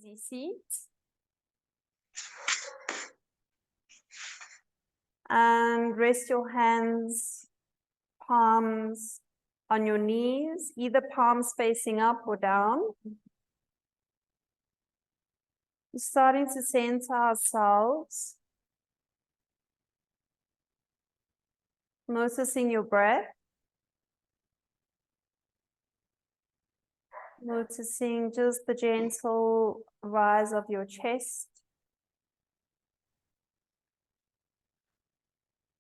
easy seat. And rest your hands, palms on your knees, either palms facing up or down. We're starting to center ourselves. Noticing your breath. Noticing just the gentle rise of your chest.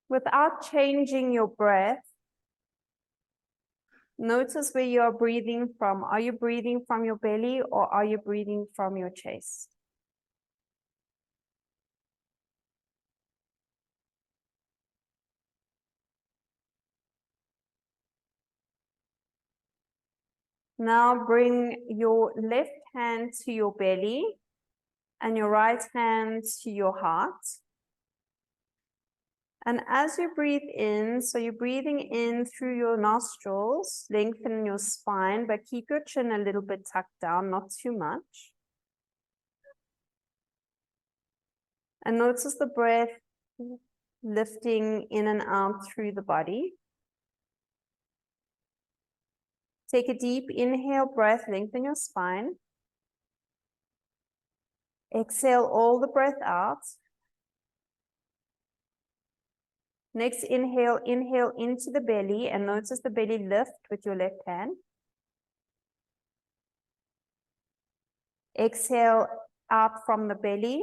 Without changing your breath, notice where you are breathing from. Are you breathing from your belly or are you breathing from your chest? Now bring your left hand to your belly and your right hand to your heart. And as you breathe in, so you're breathing in through your nostrils, lengthen your spine, but keep your chin a little bit tucked down, not too much. And notice the breath lifting in and out through the body. Take a deep inhale breath, lengthen your spine. Exhale all the breath out. Next inhale, inhale into the belly and notice the belly lift with your left hand. Exhale out from the belly.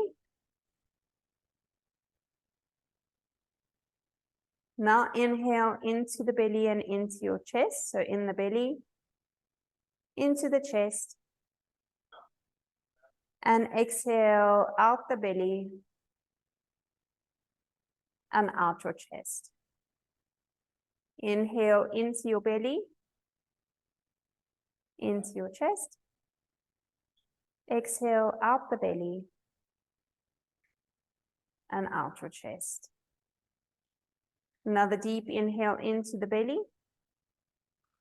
Now inhale into the belly and into your chest. So in the belly, into the chest. And exhale out the belly and out your chest. Inhale into your belly, into your chest. Exhale out the belly and out your chest. Another deep inhale into the belly,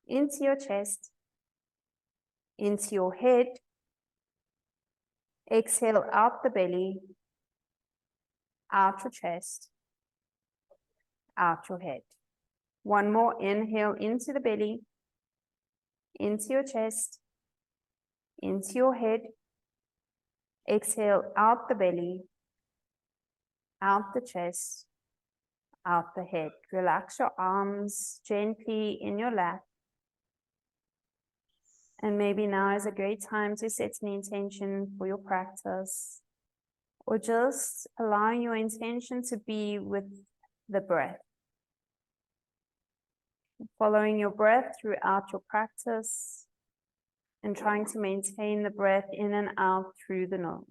into your chest, into your head. Exhale out the belly, out your chest, out your head. One more inhale into the belly, into your chest, into your head. Exhale out the belly, out the chest, out the head. Relax your arms gently in your lap. And maybe now is a great time to set an intention for your practice, or just allowing your intention to be with the breath. Following your breath throughout your practice and trying to maintain the breath in and out through the nose.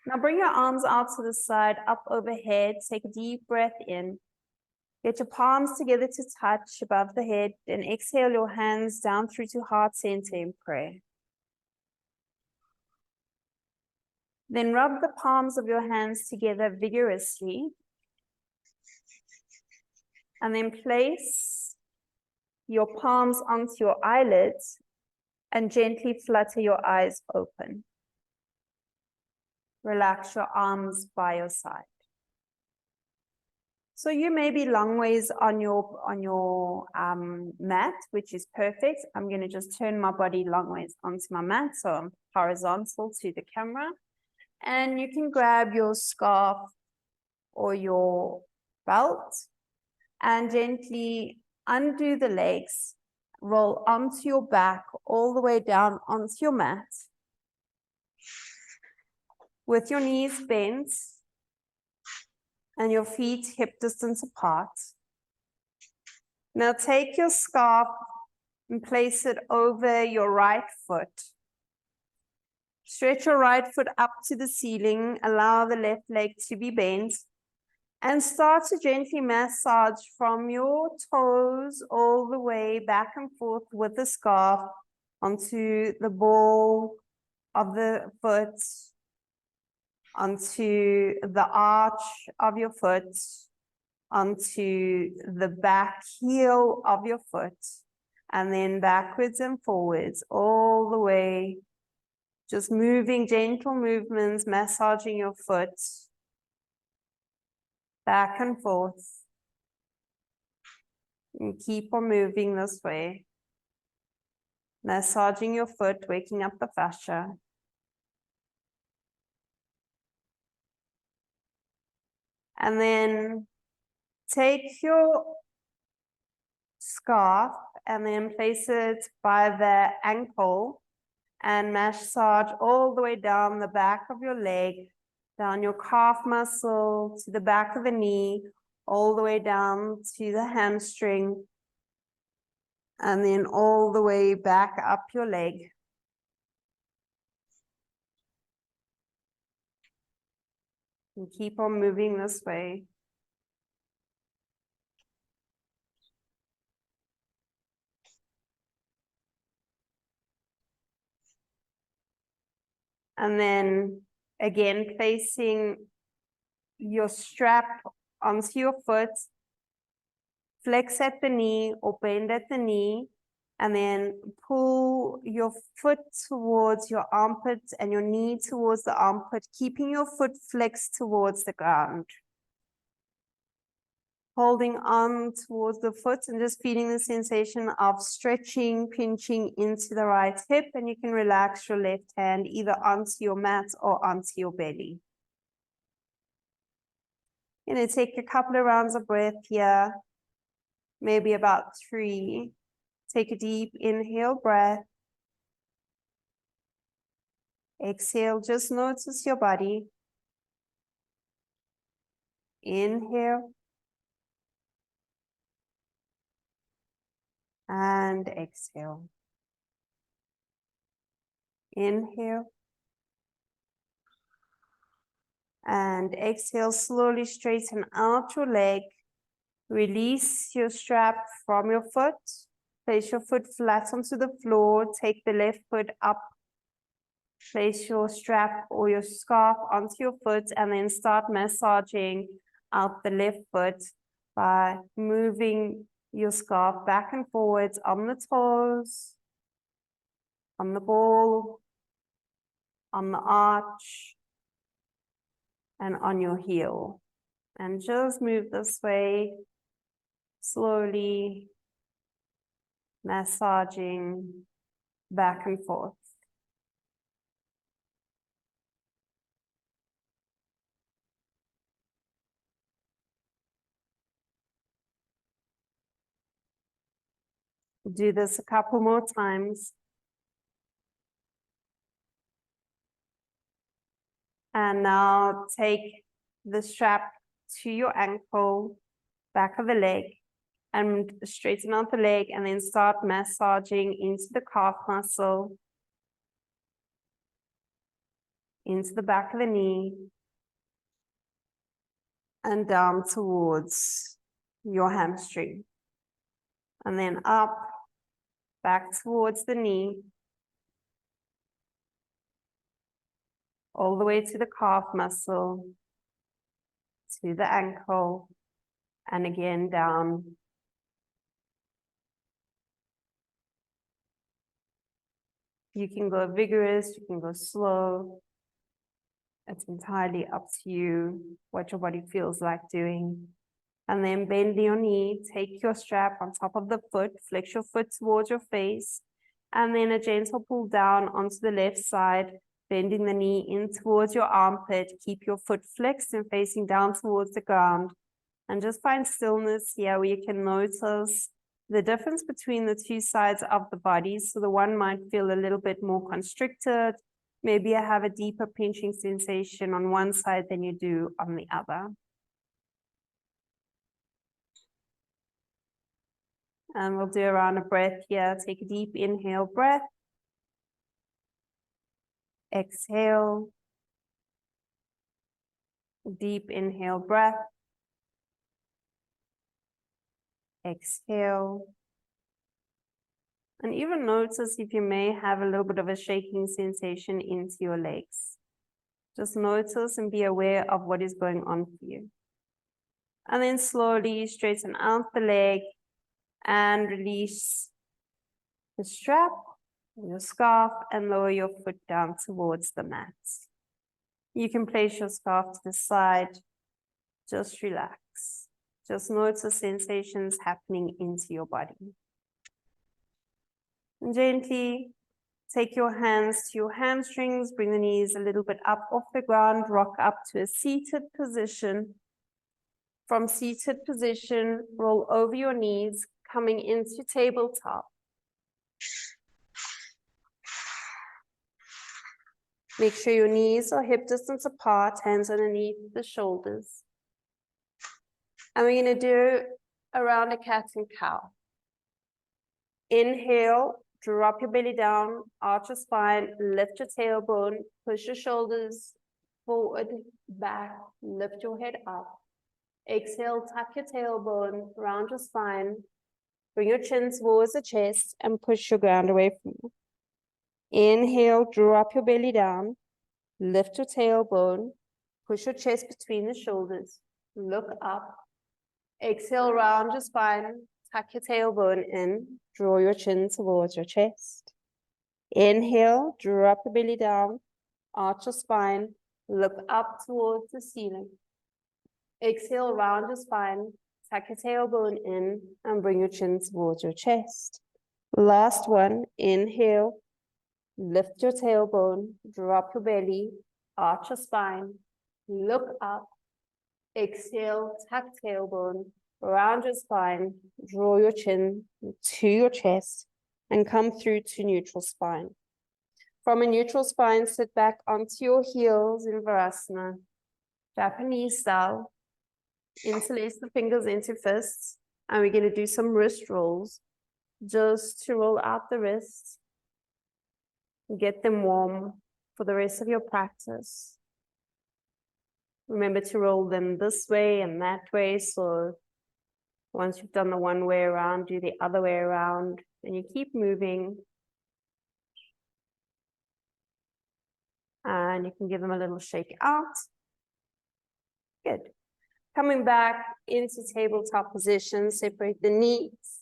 Now bring your arms out to the side, up overhead. Take a deep breath in. Get your palms together to touch above the head and exhale your hands down through to heart center in prayer. Then rub the palms of your hands together vigorously. And then place your palms onto your eyelids and gently flutter your eyes open. Relax your arms by your side. So you may be long ways on your mat, which is perfect. I'm going to just turn my body long ways onto my mat, so I'm horizontal to the camera. And you can grab your scarf or your belt and gently undo the legs, roll onto your back all the way down onto your mat with your knees bent and your feet hip distance apart. Now take your scarf and place it over your right foot. Stretch your right foot up to the ceiling, allow the left leg to be bent, and start to gently massage from your toes all the way back and forth with the scarf onto the ball of the foot, onto the arch of your foot, onto the back heel of your foot, and then backwards and forwards, all the way. Just moving, gentle movements, massaging your foot back and forth. And keep on moving this way. Massaging your foot, waking up the fascia. And then take your scarf and then place it by the ankle and massage all the way down the back of your leg, down your calf muscle to the back of the knee, all the way down to the hamstring, and then all the way back up your leg. And keep on moving this way. And then again, placing your strap onto your foot, flex at the knee or bend at the knee, and then pull your foot towards your armpit and your knee towards the armpit, keeping your foot flexed towards the ground. Holding on towards the foot and just feeling the sensation of stretching, pinching into the right hip, and you can relax your left hand either onto your mat or onto your belly. You're going to take a couple of rounds of breath here, maybe about 3. Take a deep inhale breath. Exhale, just notice your body. Inhale. And exhale. Inhale. And exhale, slowly straighten out your leg. Release your strap from your foot. Place your foot flat onto the floor. Take the left foot up. Place your strap or your scarf onto your foot and then start massaging out the left foot by moving your scarf back and forwards on the toes, on the ball, on the arch, and on your heel. And just move this way, slowly massaging back and forth. Do this a couple more times. And now take the strap to your ankle, back of the leg, and straighten out the leg, and then start massaging into the calf muscle, into the back of the knee, and down towards your hamstring. And then up, back towards the knee, all the way to the calf muscle, to the ankle, and again down. You can go vigorous, you can go slow. It's entirely up to you what your body feels like doing. And then bend your knee, take your strap on top of the foot, flex your foot towards your face, and then a gentle pull down onto the left side, bending the knee in towards your armpit. Keep your foot flexed and facing down towards the ground. And just find stillness here where you can notice the difference between the two sides of the body. So the one might feel a little bit more constricted. Maybe I have a deeper pinching sensation on one side than you do on the other. And we'll do a round of breath here. Take a deep inhale breath. Exhale. Deep inhale breath. Exhale. And even notice if you may have a little bit of a shaking sensation into your legs. Just notice and be aware of what is going on for you. And then slowly straighten out the leg and release the strap, your scarf, and lower your foot down towards the mat. You can place your scarf to the side. Just relax. Just notice the sensations happening into your body. And gently take your hands to your hamstrings, bring the knees a little bit up off the ground, rock up to a seated position. From seated position, roll over your knees, coming into tabletop. Make sure your knees are hip distance apart, hands underneath the shoulders. And we're going to do around a cat and cow. Inhale, drop your belly down, arch your spine, lift your tailbone, push your shoulders forward, back, lift your head up. Exhale, tuck your tailbone, round your spine, bring your chin towards the chest and push your ground away from you. Inhale, drop your belly down, lift your tailbone, push your chest between the shoulders, look up. Exhale, round your spine, tuck your tailbone in, draw your chin towards your chest. Inhale, drop the belly down, arch your spine, look up towards the ceiling. Exhale, round your spine, tuck your tailbone in, and bring your chin towards your chest. Last one, inhale, lift your tailbone, drop your belly, arch your spine, look up. Exhale, tuck tailbone, round your spine, draw your chin to your chest, and come through to neutral spine. From a neutral spine, sit back onto your heels in Virasana, Japanese style. Interlace the fingers into fists, and we're going to do some wrist rolls, just to roll out the wrists, get them warm for the rest of your practice. Remember to roll them this way and that way, so once you've done the one way around, do the other way around, and you keep moving. And you can give them a little shake out. Good. Coming back into tabletop position, separate the knees.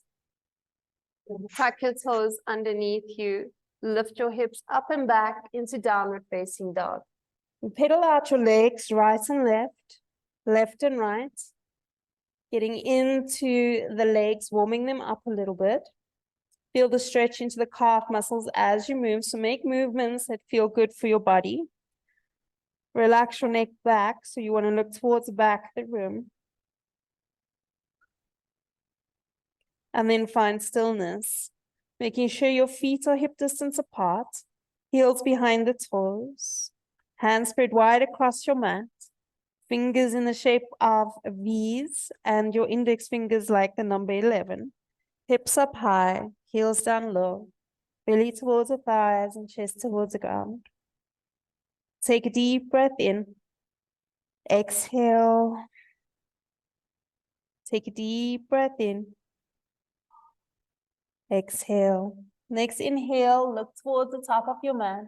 Tuck your toes underneath you. Lift your hips up and back into downward facing dog. And pedal out your legs, right and left, left and right. Getting into the legs, warming them up a little bit. Feel the stretch into the calf muscles as you move. So make movements that feel good for your body. Relax your neck back, so you want to look towards the back of the room. And then find stillness, making sure your feet are hip distance apart, heels behind the toes, hands spread wide across your mat, fingers in the shape of V's, and your index fingers like the number 11. Hips up high, heels down low, belly towards the thighs and chest towards the ground. Take a deep breath in. Exhale. Take a deep breath in. Exhale. Next inhale, look towards the top of your mat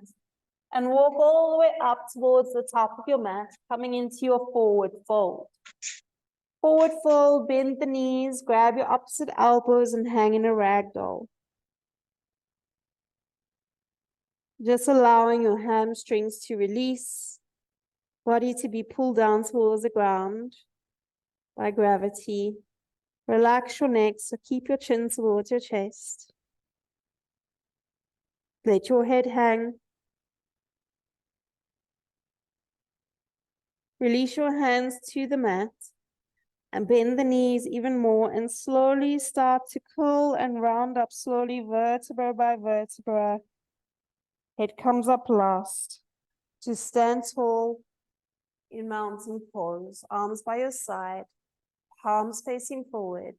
and walk all the way up towards the top of your mat, coming into your forward fold. Forward fold, bend the knees, grab your opposite elbows and hang in a ragdoll. Just allowing your hamstrings to release, body to be pulled down towards the ground by gravity. Relax your neck, so keep your chin towards your chest. Let your head hang. Release your hands to the mat and bend the knees even more and slowly start to curl and round up slowly, vertebra by vertebra. Head comes up last. To stand tall in mountain pose, arms by your side, palms facing forward,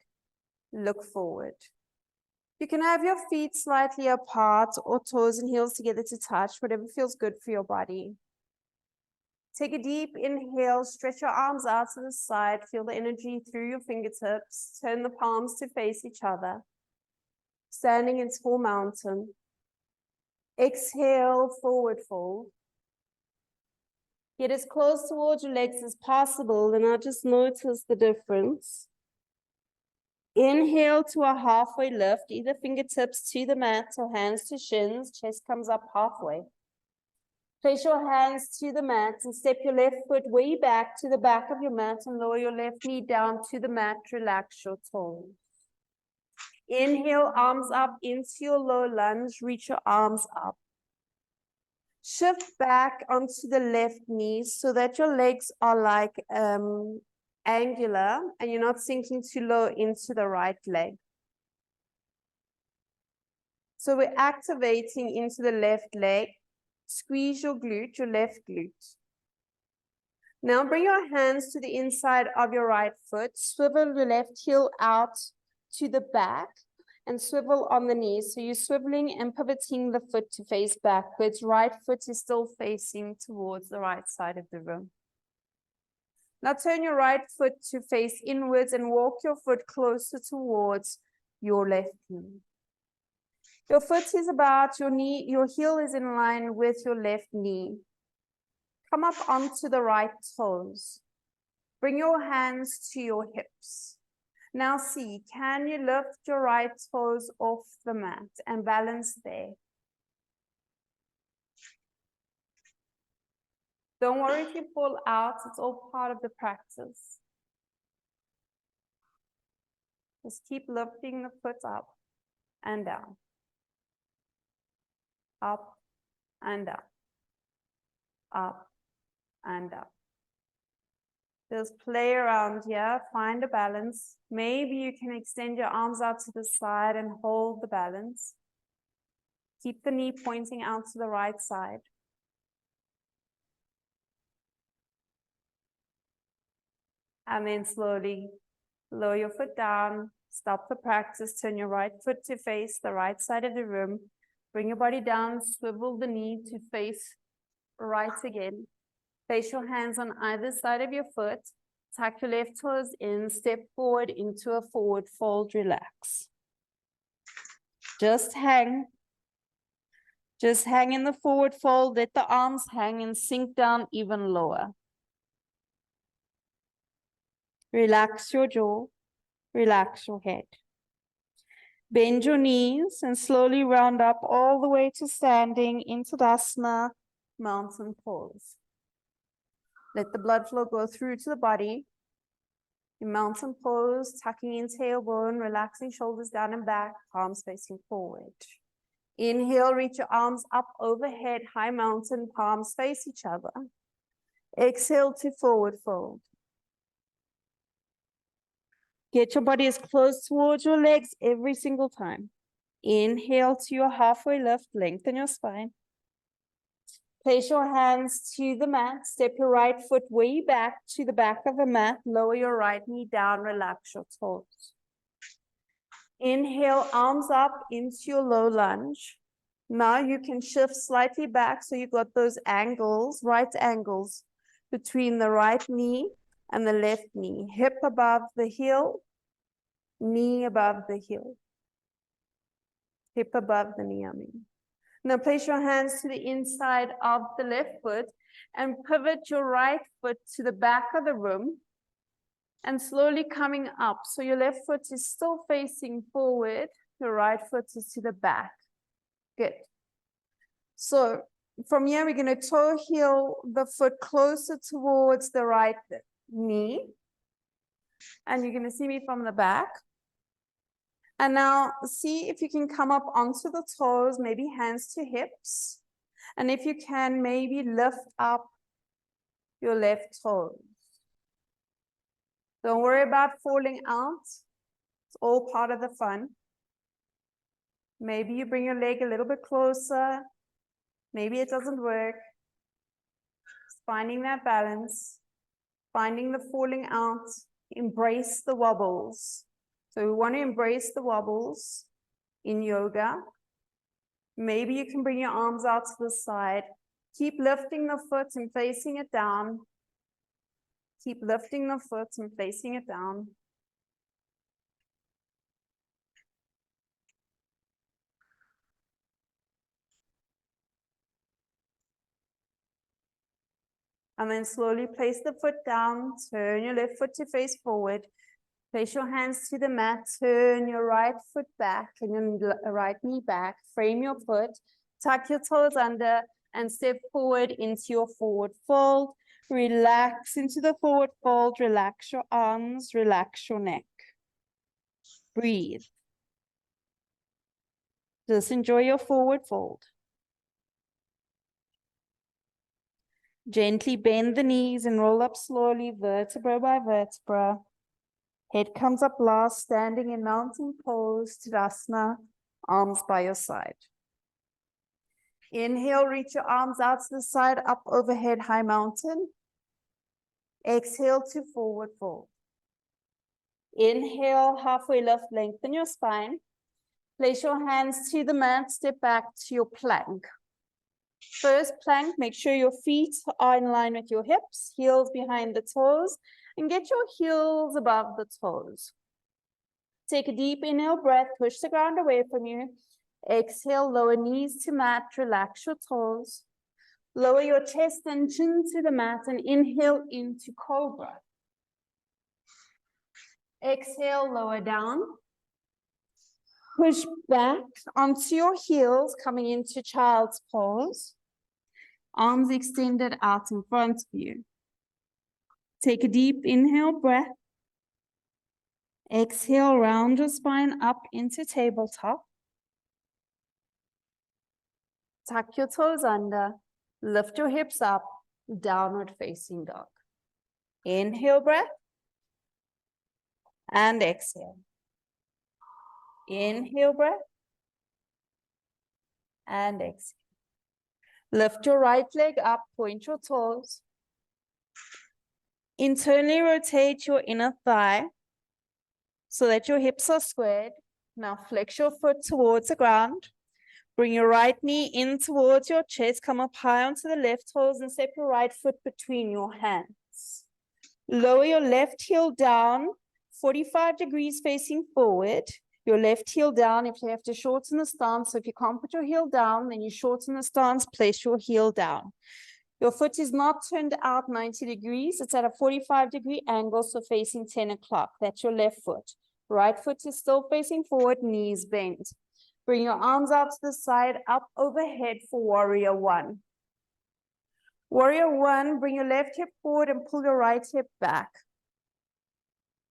look forward. You can have your feet slightly apart or toes and heels together to touch, whatever feels good for your body. Take a deep inhale, stretch your arms out to the side, feel the energy through your fingertips, turn the palms to face each other. Standing in tall mountain. Exhale, forward fold. Get as close towards your legs as possible, and I'll just notice the difference. Inhale to a halfway lift, either fingertips to the mat or hands to shins, chest comes up halfway. Place your hands to the mat and step your left foot way back to the back of your mat and lower your left knee down to the mat. Relax your toes. Inhale, arms up into your low lunge. Reach your arms up. Shift back onto the left knee so that your legs are like angular and you're not sinking too low into the right leg. So we're activating into the left leg. Squeeze your glute, your left glute. Now bring your hands to the inside of your right foot. Swivel your left heel out to the back and swivel on the knees. So you're swiveling and pivoting the foot to face backwards. Right foot is still facing towards the right side of the room. Now turn your right foot to face inwards and walk your foot closer towards your left knee. Your foot is about your knee, your heel is in line with your left knee. Come up onto the right toes. Bring your hands to your hips. Now see, can you lift your right toes off the mat and balance there? Don't worry if you fall out, it's all part of the practice. Just keep lifting the foot up and down. Up and down. Up and down. Just play around here, find a balance. Maybe you can extend your arms out to the side and hold the balance. Keep the knee pointing out to the right side. And then slowly lower your foot down, stop the practice, turn your right foot to face the right side of the room. Bring your body down, swivel the knee to face right again. Place your hands on either side of your foot. Tuck your left toes in, step forward into a forward fold, relax. Just hang. Just hang in the forward fold, let the arms hang and sink down even lower. Relax your jaw, relax your head. Bend your knees and slowly round up all the way to standing into Tadasana, mountain pose. Let the blood flow go through to the body. In mountain pose, tucking in tailbone, relaxing shoulders down and back, palms facing forward. Inhale, reach your arms up overhead, high mountain, palms face each other. Exhale to forward fold. Get your body as close towards your legs every single time. Inhale to your halfway lift, lengthen your spine. Place your hands to the mat, step your right foot way back to the back of the mat, lower your right knee down, relax your toes. Inhale, arms up into your low lunge. Now you can shift slightly back so you've got those angles, right angles between the right knee and the left knee. Hip above the heel, knee above the heel. Hip above the knee, I mean. Now place your hands to the inside of the left foot and pivot your right foot to the back of the room and slowly coming up. So your left foot is still facing forward, your right foot is to the back. Good. So from here, we're going to toe heel the foot closer towards the right knee. And you're going to see me from the back. And now see if you can come up onto the toes, maybe hands to hips. And if you can, maybe lift up your left toes. Don't worry about falling out. It's all part of the fun. Maybe you bring your leg a little bit closer. Maybe it doesn't work. Just finding that balance, finding the falling out, embrace the wobbles. So we want to embrace the wobbles in yoga. Maybe you can bring your arms out to the side. Keep lifting the foot and placing it down. Keep lifting the foot and placing it down. And then slowly place the foot down, turn your left foot to face forward. Place your hands to the mat, turn your right foot back and your right knee back, frame your foot, tuck your toes under and step forward into your forward fold. Relax into the forward fold, relax your arms, relax your neck. Breathe. Just enjoy your forward fold. Gently bend the knees and roll up slowly, vertebra by vertebra. Head comes up last, standing in mountain pose, Tadasana, arms by your side. Inhale, reach your arms out to the side, up overhead, high mountain. Exhale to forward fold. Inhale, halfway lift, lengthen your spine. Place your hands to the mat, step back to your plank. First plank, make sure your feet are in line with your hips, heels behind the toes, and get your heels above the toes. Take a deep inhale breath, push the ground away from you. Exhale, lower knees to mat, relax your toes. Lower your chest and chin to the mat and inhale into cobra. Exhale, lower down. Push back onto your heels, coming into child's pose. Arms extended out in front of you. Take a deep inhale breath. Exhale, round your spine up into tabletop. Tuck your toes under. Lift your hips up, downward facing dog. Inhale breath. And exhale. Inhale breath. And exhale. Lift your right leg up, point your toes. Internally rotate your inner thigh so that your hips are squared. Now flex your foot towards the ground. Bring your right knee in towards your chest. Come up high onto the left toes and step your right foot between your hands. Lower your left heel down, 45 degrees facing forward. Your left heel down if you have to shorten the stance. So if you can't put your heel down, then you shorten the stance, place your heel down. Your foot is not turned out 90 degrees. It's at a 45-degree angle, so facing 10 o'clock. That's your left foot. Right foot is still facing forward, knees bent. Bring your arms out to the side, up overhead for warrior one. Warrior one, bring your left hip forward and pull your right hip back.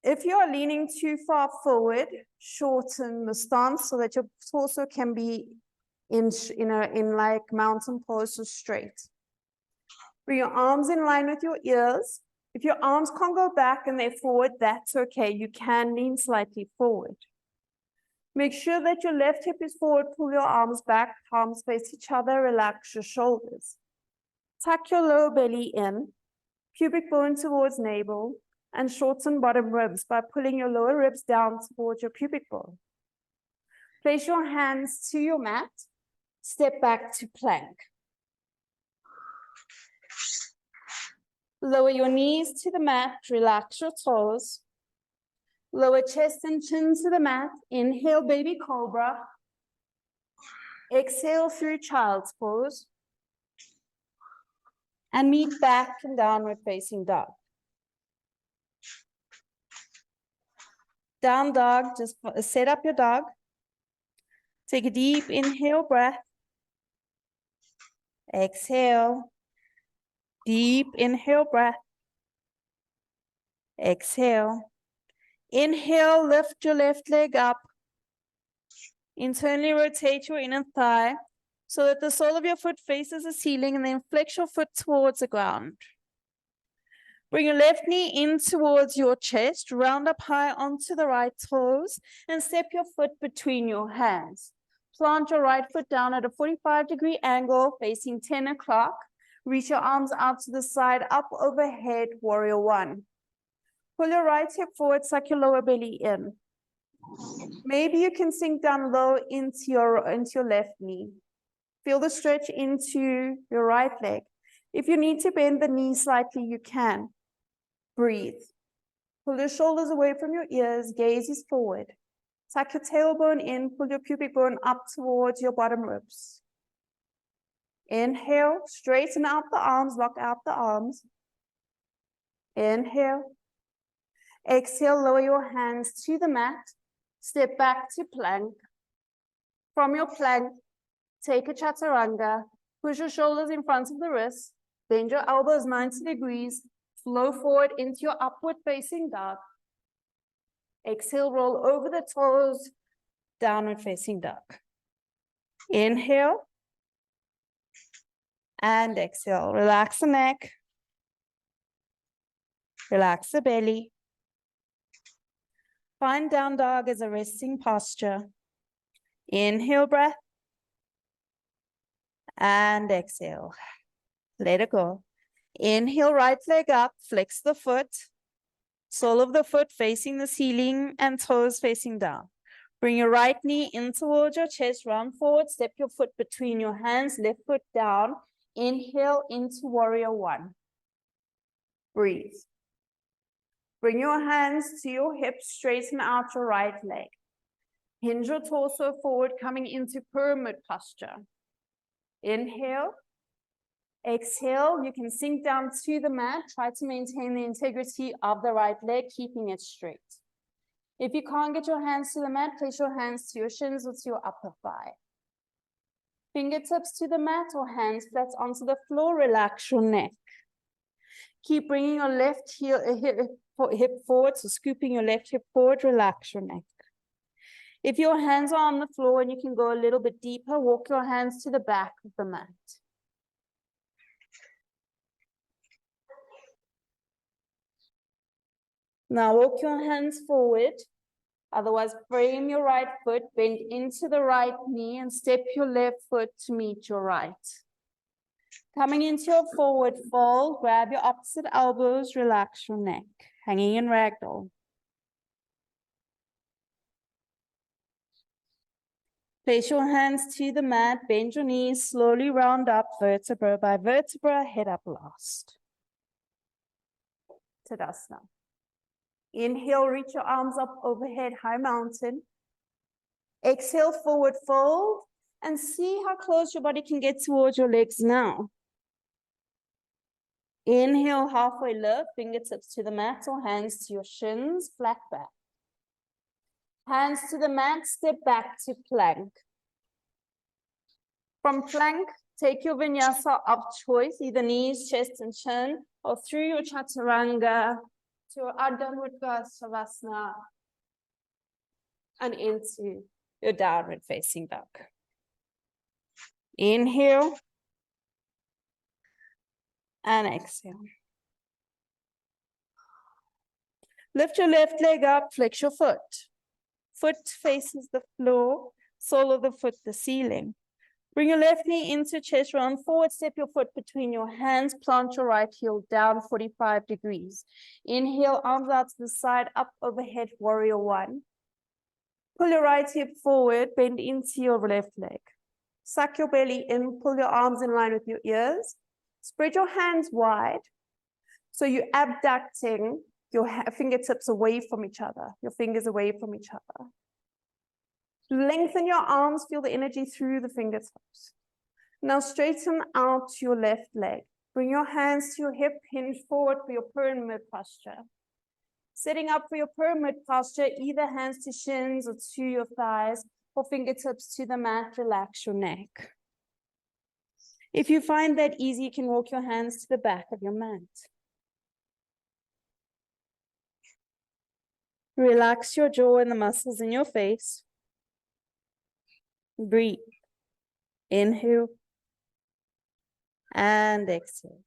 If you are leaning too far forward, shorten the stance so that your torso can be in like mountain pose, so straight. Bring your arms in line with your ears. If your arms can't go back and they're forward, that's okay. You can lean slightly forward. Make sure that your left hip is forward, pull your arms back, palms face each other, relax your shoulders. Tuck your lower belly in, pubic bone towards navel, and shorten bottom ribs by pulling your lower ribs down towards your pubic bone. Place your hands to your mat, step back to plank. Lower your knees to the mat, relax your toes. Lower chest and chin to the mat. Inhale, baby cobra. Exhale through child's pose. And meet back and downward facing dog. Down dog, just set up your dog. Take a deep inhale breath. Exhale. Deep inhale breath. Exhale. Inhale, lift your left leg up. Internally rotate your inner thigh so that the sole of your foot faces the ceiling, and then flex your foot towards the ground. Bring your left knee in towards your chest, round up high onto the right toes, and step your foot between your hands. Plant your right foot down at a 45-degree angle, facing 10 o'clock. Reach your arms out to the side, up overhead, warrior one. Pull your right hip forward, suck your lower belly in. Maybe you can sink down low into your left knee. Feel the stretch into your right leg. If you need to bend the knee slightly, you can. Breathe. Pull your shoulders away from your ears, gaze is forward. Tuck your tailbone in, pull your pubic bone up towards your bottom ribs. Inhale, straighten out the arms, lock out the arms. Inhale. Exhale, lower your hands to the mat. Step back to plank. From your plank, take a chaturanga. Push your shoulders in front of the wrists. Bend your elbows 90 degrees. Flow forward into your upward facing dog. Exhale, roll over the toes. Downward facing dog. Inhale. And exhale. Relax the neck. Relax the belly. Find down dog as a resting posture. Inhale breath. And exhale. Let it go. Inhale, right leg up, flex the foot. Sole of the foot facing the ceiling and toes facing down. Bring your right knee in towards your chest, round forward, step your foot between your hands, left foot down. Inhale into warrior one. Breathe. Bring your hands to your hips, straighten out your right leg. Hinge your torso forward, coming into pyramid posture. Inhale. Exhale, you can sink down to the mat. Try to maintain the integrity of the right leg, keeping it straight. If you can't get your hands to the mat, place your hands to your shins or to your upper thigh. Fingertips to the mat or hands flat onto the floor, relax your neck. Keep bringing your left hip forward, so scooping your left hip forward, relax your neck. If your hands are on the floor and you can go a little bit deeper, walk your hands to the back of the mat. Now walk your hands forward. Otherwise, frame your right foot, bend into the right knee and step your left foot to meet your right. Coming into your forward fold, grab your opposite elbows, relax your neck, hanging in ragdoll. Place your hands to the mat, bend your knees, slowly round up vertebra by vertebra, head up last. Tadasana. Inhale, reach your arms up overhead, high mountain. Exhale, forward fold, and see how close your body can get towards your legs now. Inhale, halfway lift, fingertips to the mat or hands to your shins, flat back. Hands to the mat, step back to plank. From plank, take your vinyasa of choice, either knees, chest, and chin, or through your chaturanga to your Ardha Mudra Savasana and into your downward facing dog. Inhale and exhale. Lift your left leg up, flex your foot. Foot faces the floor, sole of the foot the ceiling. Bring your left knee into chest, round forward, step your foot between your hands, plant your right heel down 45 degrees. Inhale, arms out to the side, up overhead, warrior one. Pull your right hip forward, bend into your left leg. Suck your belly in, pull your arms in line with your ears. Spread your hands wide. So you're abducting your fingertips away from each other, your fingers away from each other. Lengthen your arms, feel the energy through the fingertips. Now straighten out your left leg. Bring your hands to your hip, hinge forward for your pyramid posture. Setting up for your pyramid posture, either hands to shins or to your thighs, or fingertips to the mat, relax your neck. If you find that easy, you can walk your hands to the back of your mat. Relax your jaw and the muscles in your face. Breathe. Inhale and exhale.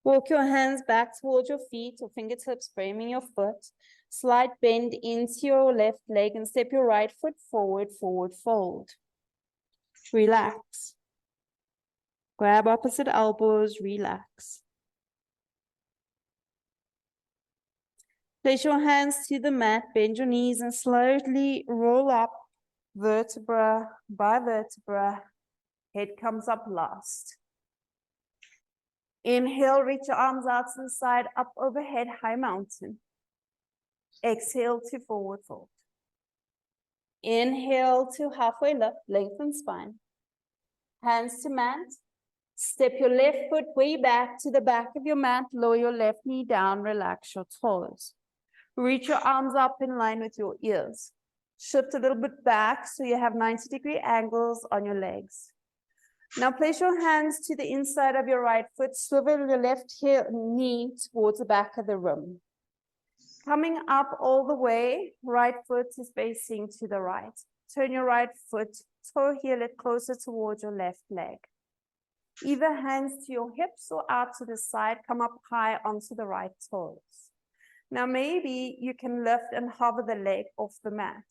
Walk your hands back towards your feet or fingertips framing your foot. Slight bend into your left leg and step your right foot forward, forward fold. Relax. Grab opposite elbows, relax. Place your hands to the mat, bend your knees and slowly roll up vertebra by vertebra. Head comes up last. Inhale, reach your arms out to the side, up overhead, high mountain. Exhale to forward fold. Inhale to halfway lift, lengthen spine. Hands to mat. Step your left foot way back to the back of your mat. Lower your left knee down. Relax your toes. Reach your arms up in line with your ears. Shift a little bit back so you have 90-degree angles on your legs. Now place your hands to the inside of your right foot. Swivel your left knee towards the back of the room. Coming up all the way, right foot is facing to the right. Turn your right foot, toe heel it closer towards your left leg. Either hands to your hips or out to the side, come up high onto the right toes. Now maybe you can lift and hover the leg off the mat.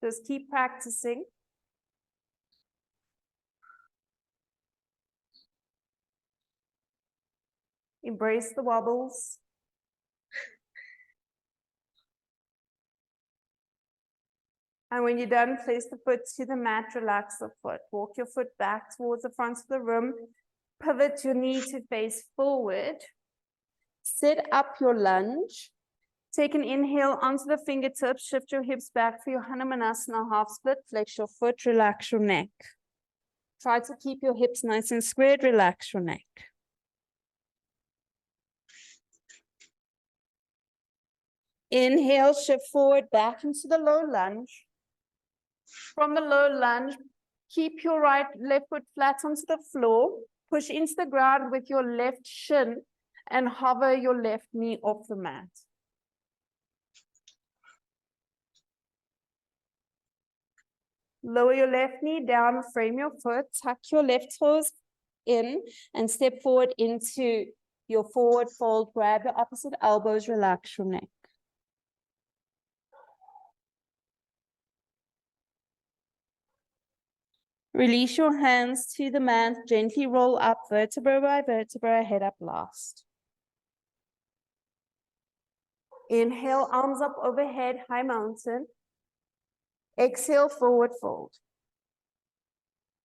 Just keep practicing. Embrace the wobbles. And when you're done, place the foot to the mat, relax the foot. Walk your foot back towards the front of the room. Pivot your knee to face forward. Set up your lunge. Take an inhale onto the fingertips. Shift your hips back for your hamstrings half split. Flex your foot, relax your neck. Try to keep your hips nice and squared. Relax your neck. Inhale, shift forward back into the low lunge. From the low lunge, keep your left foot flat onto the floor. Push into the ground with your left shin and hover your left knee off the mat. Lower your left knee down, frame your foot, tuck your left toes in and step forward into your forward fold. Grab your opposite elbows, relax your neck. Release your hands to the mat, gently roll up vertebra by vertebra, head up last. Inhale, arms up overhead, high mountain. Exhale, forward fold.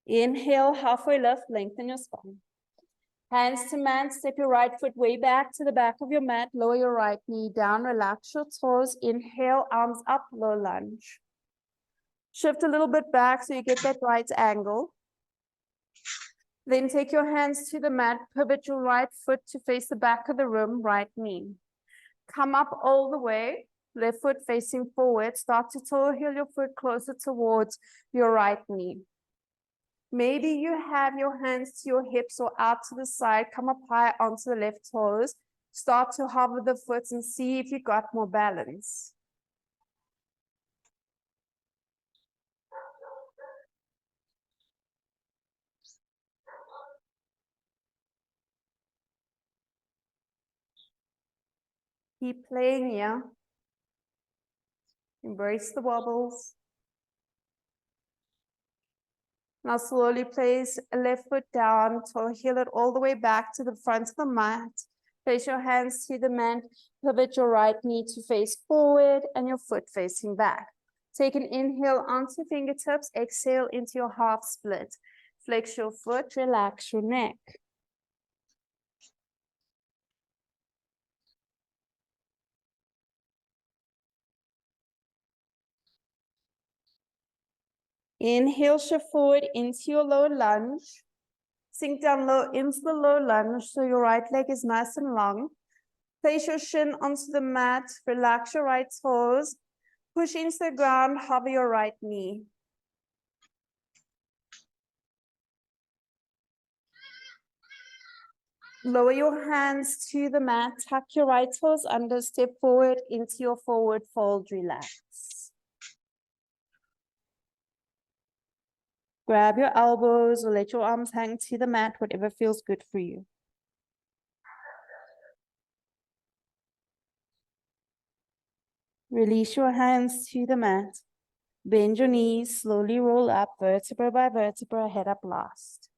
Inhale, halfway lift, lengthen your spine. Hands to mat, step your right foot way back to the back of your mat, lower your right knee down, relax your toes. Inhale, arms up, low lunge. Shift a little bit back so you get that right angle. Then take your hands to the mat, pivot your right foot to face the back of the room, right knee. Come up all the way, left foot facing forward. Start to toe heel your foot closer towards your right knee. Maybe you have your hands to your hips or out to the side. Come up high onto the left toes. Start to hover the foot and see if you got more balance. Keep playing here. Embrace the wobbles. Now slowly place a left foot down, toe heel it all the way back to the front of the mat. Place your hands to the mat, pivot your right knee to face forward and your foot facing back. Take an inhale onto fingertips, exhale into your half split. Flex your foot, relax your neck. Inhale, shift forward into your low lunge. Sink down low into the low lunge so your right leg is nice and long. Place your shin onto the mat, relax your right toes. Push into the ground, hover your right knee. Lower your hands to the mat, tuck your right toes under, step forward into your forward fold, relax. Grab your elbows or let your arms hang to the mat, whatever feels good for you. Release your hands to the mat. Bend your knees, slowly roll up, vertebra by vertebra, head up last.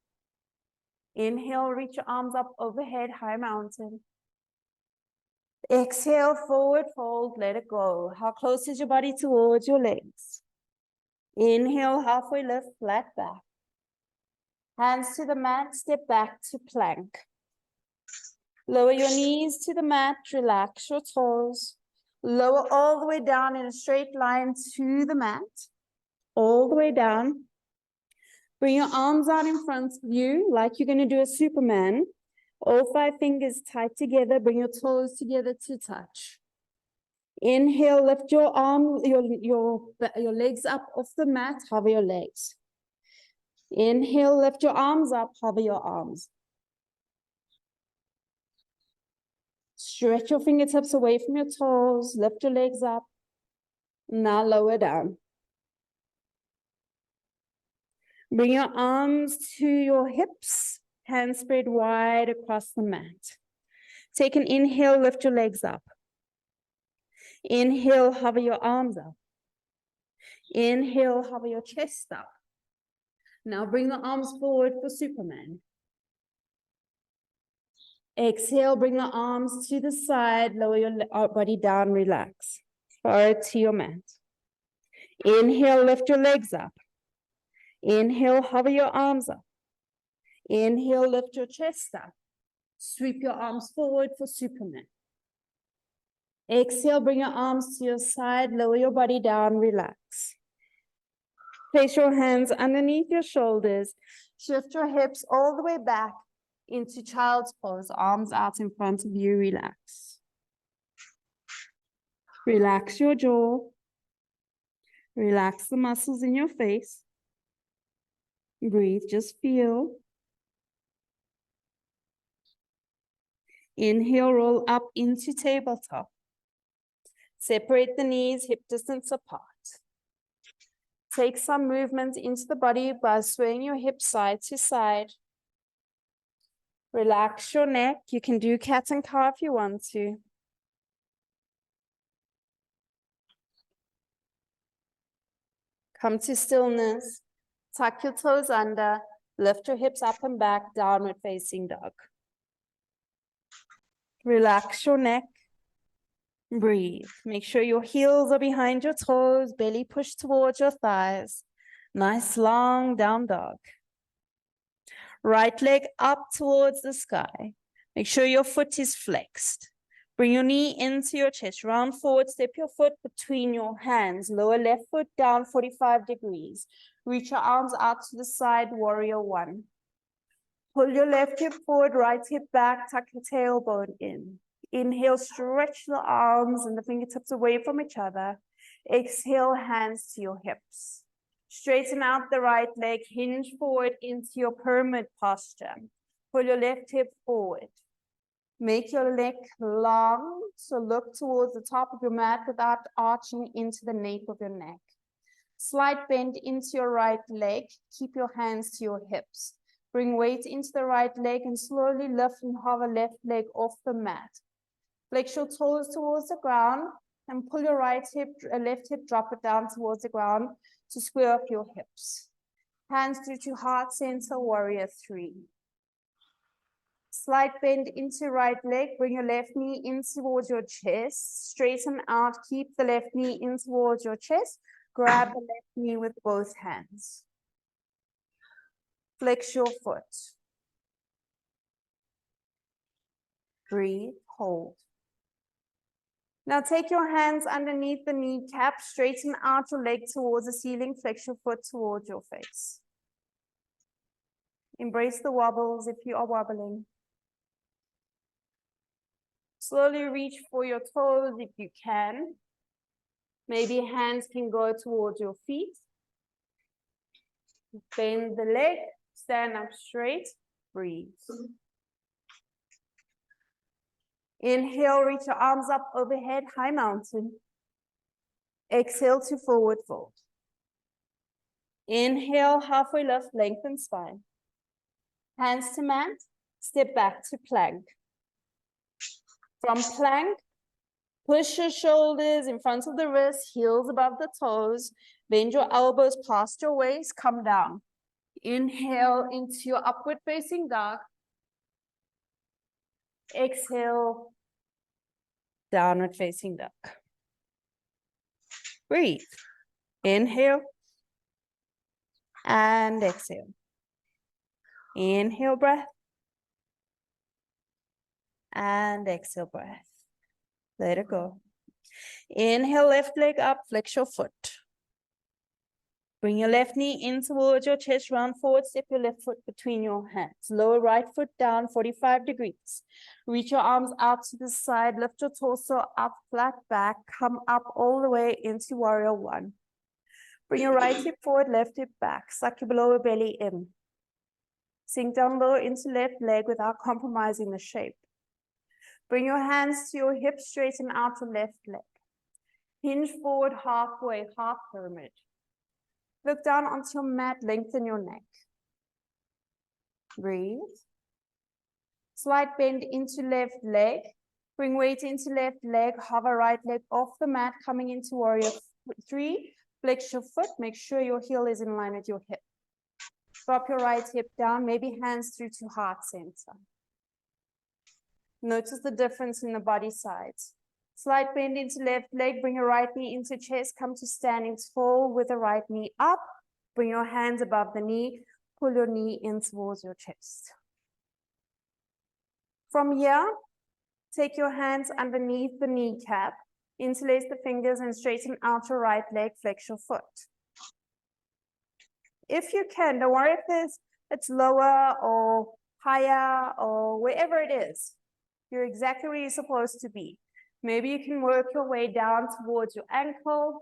Inhale, reach your arms up overhead, high mountain. Exhale, forward fold, let it go. How close is your body towards your legs? Inhale, halfway lift, flat back. Hands to the mat, step back to plank. Lower your knees to the mat, relax your toes. Lower all the way down in a straight line to the mat. all the way down. Bring your arms out in front of you like you're going to do a Superman. All 5 fingers tight together. Bring your toes together to touch. Inhale, lift your arm, your legs up off the mat. Hover your legs. Inhale, lift your arms up. Hover your arms. Stretch your fingertips away from your toes. Lift your legs up. Now lower down. Bring your arms to your hips. Hands spread wide across the mat. Take an inhale, lift your legs up. Inhale, hover your arms up. Inhale, hover your chest up. Now bring the arms forward for Superman. Exhale, bring the arms to the side, lower your body down, relax. Forward to your mat. Inhale, lift your legs up. Inhale, hover your arms up. Inhale, lift your chest up. Sweep your arms forward for Superman. Exhale, bring your arms to your side, lower your body down, relax. Place your hands underneath your shoulders. Shift your hips all the way back into child's pose, arms out in front of you, relax. Relax your jaw. Relax the muscles in your face. Breathe, just feel. Inhale, roll up into tabletop. Separate the knees, hip distance apart. Take some movement into the body by swaying your hips side to side. Relax your neck. You can do cat and cow if you want to. Come to stillness. Tuck your toes under. Lift your hips up and back, downward facing dog. Relax your neck. Breathe. Make sure your heels are behind your toes, belly pushed towards your thighs. Nice long down dog. Right leg up towards the sky. Make sure your foot is flexed. Bring your knee into your chest. Round forward, step your foot between your hands. Lower left foot down 45 degrees. Reach your arms out to the side, warrior one. Pull your left hip forward, right hip back, tuck your tailbone in. Inhale, stretch the arms and the fingertips away from each other. Exhale, hands to your hips. Straighten out the right leg, hinge forward into your pyramid posture. Pull your left hip forward. Make your neck long, so look towards the top of your mat without arching into the nape of your neck. Slight bend into your right leg. Keep your hands to your hips. Bring weight into the right leg and slowly lift and hover left leg off the mat. Flex your toes towards the ground and pull your left hip, drop it down towards the ground to square up your hips. Hands through to heart center, warrior three. Slight bend into right leg, bring your left knee in towards your chest, straighten out, keep the left knee in towards your chest, grab the left knee with both hands. Flex your foot. Breathe, hold. Now take your hands underneath the kneecap, straighten out your leg towards the ceiling, flex your foot towards your face. Embrace the wobbles if you are wobbling. Slowly reach for your toes if you can. Maybe hands can go towards your feet. Bend the leg, stand up straight, breathe. Inhale, reach your arms up overhead, high mountain. Exhale to forward fold. Inhale, halfway lift, lengthen spine. Hands to mat, step back to plank. From plank, push your shoulders in front of the wrists, heels above the toes. Bend your elbows past your waist, come down. Inhale into your upward facing dog. Exhale, downward facing dog. Breathe. Inhale and exhale. Inhale breath and exhale breath. Let it go. Inhale, left leg up, flex your foot. Bring your left knee in towards your chest, round forward, step your left foot between your hands. Lower right foot down, 45 degrees. Reach your arms out to the side, lift your torso up, flat back, come up all the way into warrior one. Bring your right hip forward, left hip back, suck your lower belly in. Sink down low into left leg without compromising the shape. Bring your hands to your hips, straighten out your left leg. Hinge forward halfway, half pyramid. Look down onto your mat, lengthen your neck. Breathe. Slight bend into left leg. Bring weight into left leg, hover right leg off the mat, coming into warrior three. Flex your foot, make sure your heel is in line with your hip. Drop your right hip down, maybe hands through to heart center. Notice the difference in the body sides. Slight bend into left leg, bring your right knee into chest, come to standing tall with the right knee up. Bring your hands above the knee, pull your knee in towards your chest. From here, take your hands underneath the kneecap, interlace the fingers and straighten out your right leg, flex your foot. If you can, don't worry if it's lower or higher or wherever it is. You're exactly where you're supposed to be. Maybe you can work your way down towards your ankle.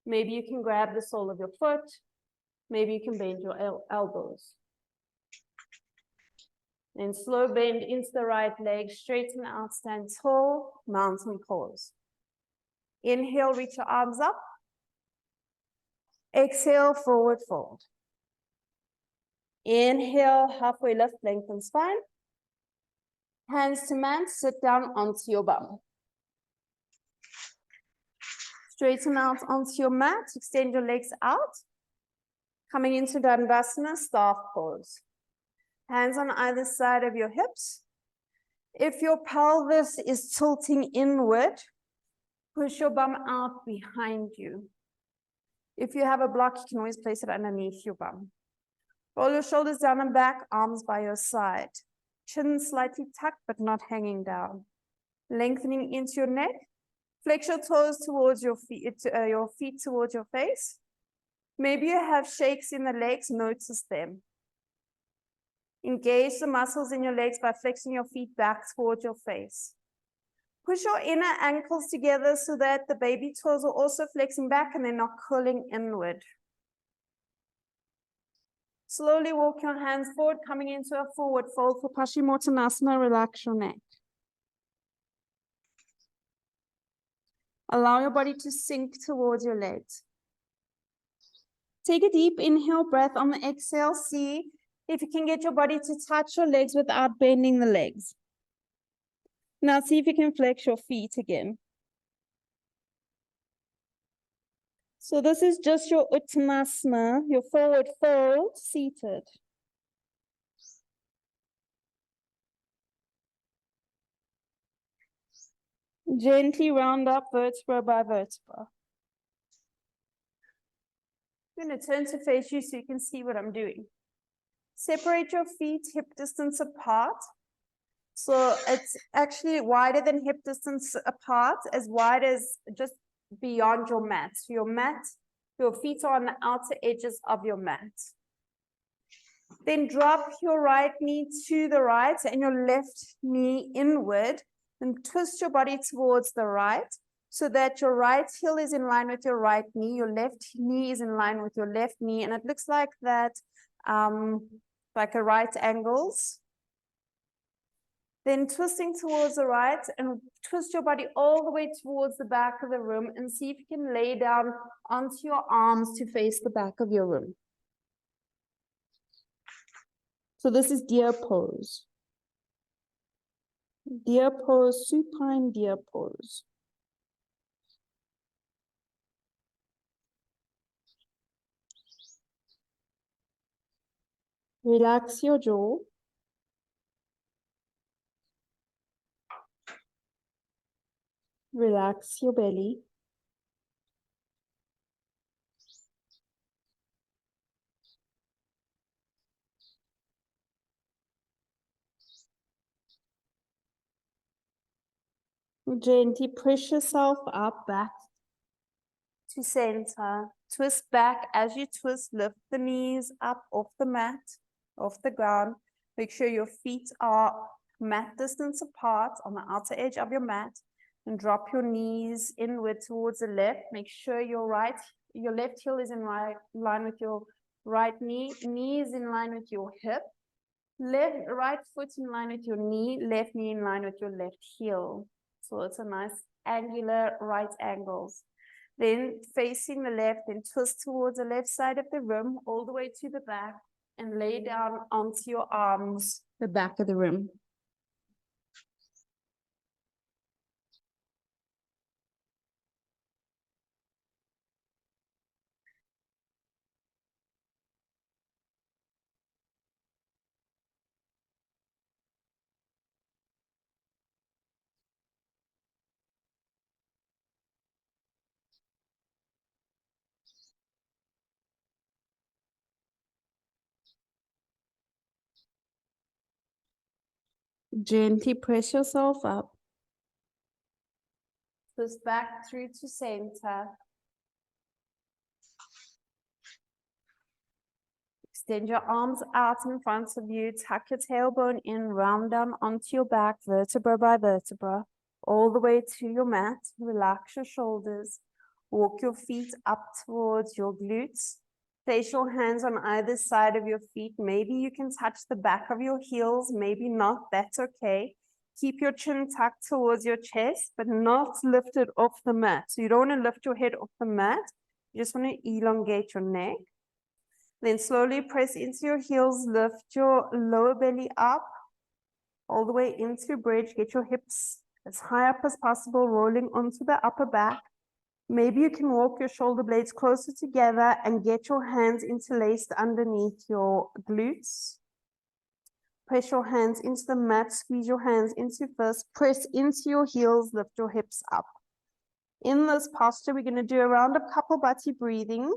Maybe you can grab the sole of your foot. Maybe you can bend your elbows. Then slow bend into the right leg, straighten out, stand tall, mountain pose. Inhale, reach your arms up. Exhale, forward fold. Inhale, halfway lift, lengthen spine. Hands to mat, sit down onto your bum. Straighten out onto your mat, extend your legs out. Coming into Dandasana, staff pose. Hands on either side of your hips. If your pelvis is tilting inward, push your bum out behind you. If you have a block, you can always place it underneath your bum. Roll your shoulders down and back, arms by your side. Chin slightly tucked, but not hanging down. Lengthening into your neck. Flex your toes towards your feet towards your face. Maybe you have shakes in the legs, notice them. Engage the muscles in your legs by flexing your feet back towards your face. Push your inner ankles together so that the baby toes are also flexing back and they're not curling inward. Slowly walk your hands forward, coming into a forward fold for passchimotanasana. Relax your neck. Allow your body to sink towards your legs. Take a deep inhale breath on the exhale. See if you can get your body to touch your legs without bending the legs. Now see if you can flex your feet again. So this is just your uttanasana, your forward fold, seated. Gently round up vertebra by vertebra. I'm going to turn to face you so you can see what I'm doing. Separate your feet hip distance apart. So it's actually wider than hip distance apart, as wide as just beyond your mat. Your feet are on the outer edges of your mat. Then drop your right knee to the right and your left knee inward. And twist your body towards the right so that your right heel is in line with your right knee. Your left knee is in line with your left knee. And it looks like that, like a right angles. Then twisting towards the right and twist your body all the way towards the back of the room and see if you can lay down onto your arms to face the back of your room. So this is deer pose. Deer pose, supine deer pose. Relax your jaw. Relax your belly. Gently push yourself up back to center. Twist back. As you twist, lift the knees up off the mat, off the ground. Make sure your feet are mat distance apart on the outer edge of your mat, and drop your knees inward towards the left. Make sure your left heel is in line with your right knee, knees in line with your hip, right foot in line with your knee, left knee in line with your left heel. So it's a nice angular right angles. Then facing the left, then twist towards the left side of the room, all the way to the back, and lay down onto your arms, the back of the room. Gently press yourself up. Twist back through to center. Extend your arms out in front of you. Tuck your tailbone in, round down onto your back, vertebra by vertebra, all the way to your mat. Relax your shoulders. Walk your feet up towards your glutes. Place your hands on either side of your feet. Maybe you can touch the back of your heels, maybe not, that's okay. Keep your chin tucked towards your chest, but not lifted off the mat. So you don't want to lift your head off the mat. You just want to elongate your neck. Then slowly press into your heels, lift your lower belly up, all the way into bridge. Get your hips as high up as possible, rolling onto the upper back. Maybe you can walk your shoulder blades closer together and get your hands interlaced underneath your glutes. Press your hands into the mat, squeeze your hands into first, press into your heels, lift your hips up. In this posture, we're going to do a round of kapalbati breathing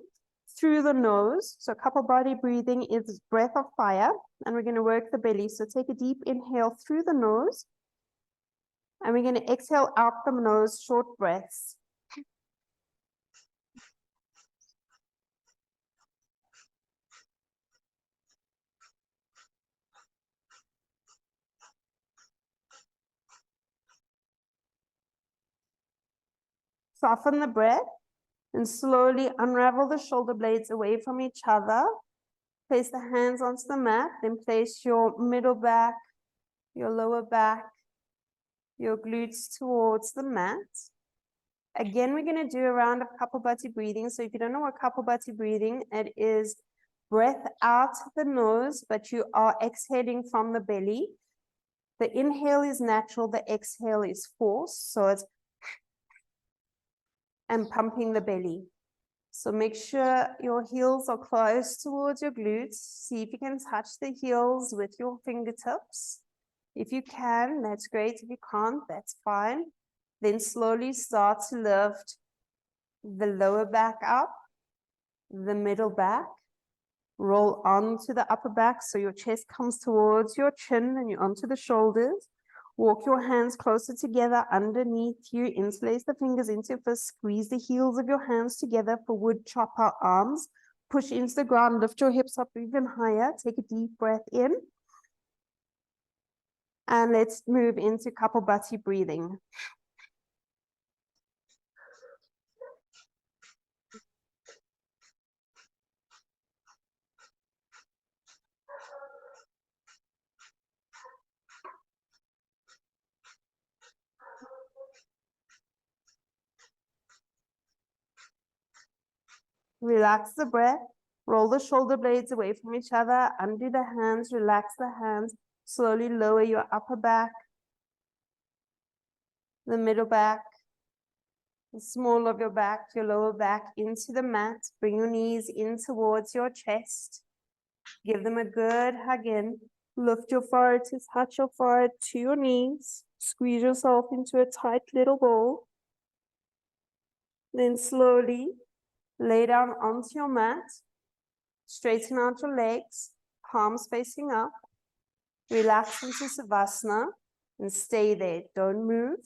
through the nose. So kapalbati breathing is breath of fire, and we're going to work the belly. So take a deep inhale through the nose, and we're going to exhale out the nose, short breaths. Soften the breath and slowly unravel the shoulder blades away from each other. Place the hands onto the mat, then place your middle back, your lower back, your glutes towards the mat. Again, we're going to do a round of kapalbati breathing. So if you don't know what kapalbati breathing, it is breath out the nose, but you are exhaling from the belly. The inhale is natural, the exhale is forced. So it's and pumping the belly. So make sure your heels are close towards your glutes. See if you can touch the heels with your fingertips. If you can, that's great. If you can't, that's fine. Then slowly start to lift the lower back up, the middle back, roll onto the upper back so your chest comes towards your chin and you're onto the shoulders. Walk your hands closer together underneath you. Interlace the fingers into first. Squeeze the heels of your hands together for wood chopper arms. Push into the ground. Lift your hips up even higher. Take a deep breath in. And let's move into kapalbati breathing. Relax the breath. Roll the shoulder blades away from each other. Undo the hands. Relax the hands. Slowly lower your upper back, the middle back, the small of your back, your lower back into the mat. Bring your knees in towards your chest. Give them a good hug in. Lift your forehead to touch your forehead to your knees. Squeeze yourself into a tight little ball. Then slowly lay down onto your mat. Straighten out your legs, palms facing up. Relax into Savasana and stay there. Don't move.